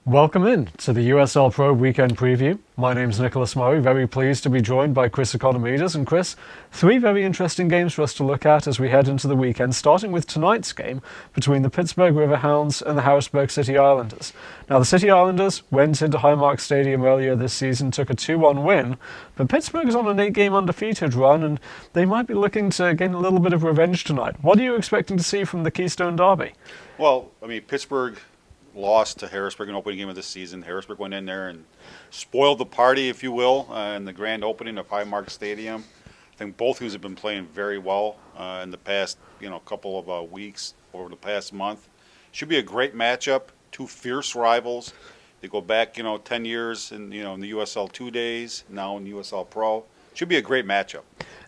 Welcome in to the USL Pro Weekend Preview. My name's Nicholas Murray, very pleased to be joined by Chris Economides. And Chris, three very interesting games for us to look at as we head into the weekend, starting with tonight's game between the Pittsburgh Riverhounds and the Harrisburg City Islanders. Now, the City Islanders went into Highmark Stadium earlier this season, took a 2-1 win, but Pittsburgh is on an 8-game undefeated run, and they might be looking to gain a little bit of revenge tonight. What are you expecting to see from the Keystone Derby? Well, Pittsburgh lost to Harrisburg in the opening game of the season. Harrisburg went in there and spoiled the party, if you will, in the grand opening of Highmark Stadium. I think both teams have been playing very well in the past, couple of weeks, over the past month. Should be a great matchup. Two fierce rivals. They go back, 10 years in the USL 2 days, now in USL Pro. Should be a great matchup.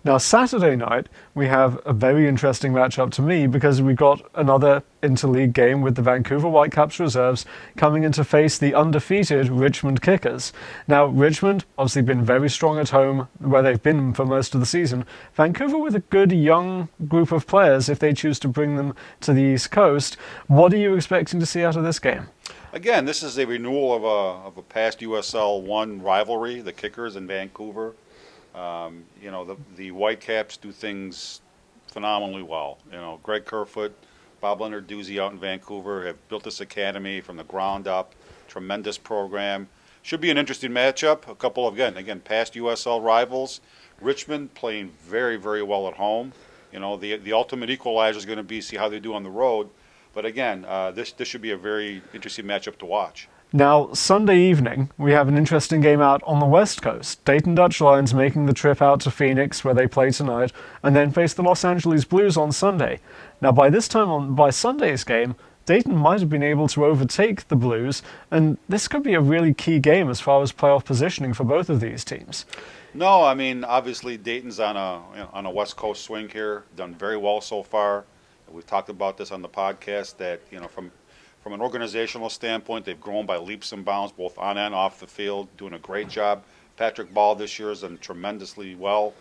Now, Saturday night, we have a very interesting matchup to me because we got another interleague game with the Vancouver Whitecaps reserves coming in to face the undefeated Richmond Kickers. Now, Richmond obviously been very strong at home where they've been for most of the season. Vancouver with a good young group of players if they choose to bring them to the East Coast. What are you expecting to see out of this game? Again, this is a renewal of a past USL 1 rivalry, the Kickers in Vancouver. The Whitecaps do things phenomenally well. Greg Kerfoot, Bob Leonard Doozy out in Vancouver have built this academy from the ground up. Tremendous program. Should be an interesting matchup. A couple of, again, past USL rivals. Richmond playing very, very well at home. The ultimate equalizer is going to be see how they do on the road. But again, this should be a very interesting matchup to watch. Now, Sunday evening, we have an interesting game out on the West Coast. Dayton Dutch Lions making the trip out to Phoenix, where they play tonight, and then face the Los Angeles Blues on Sunday. Now, by Sunday's game, Dayton might have been able to overtake the Blues, and this could be a really key game as far as playoff positioning for both of these teams. No, obviously Dayton's on a West Coast swing here, done very well so far. We've talked about this on the podcast that, from an organizational standpoint, they've grown by leaps and bounds, both on and off the field, doing a great job. Patrick Ball this year has done tremendously well.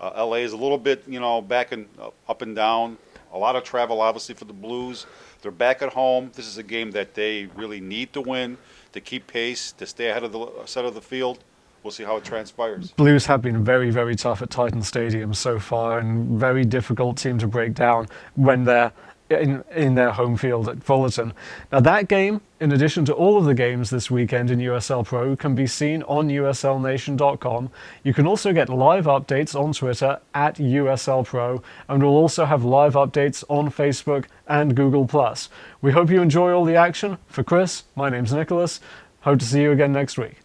LA is a little bit, back and up and down. A lot of travel, obviously, for the Blues. They're back at home. This is a game that they really need to win to keep pace, to stay ahead of the set of the field. We'll see how it transpires. Blues have been very, very tough at Titan Stadium so far, and very difficult team to break down when they're in their home field at Fullerton. Now, that game, in addition to all of the games this weekend in USL Pro, can be seen on uslnation.com. You can also get live updates on Twitter at USL Pro, and we'll also have live updates on Facebook and Google+. We hope you enjoy all the action. For Chris, my name's Nicholas. Hope to see you again next week.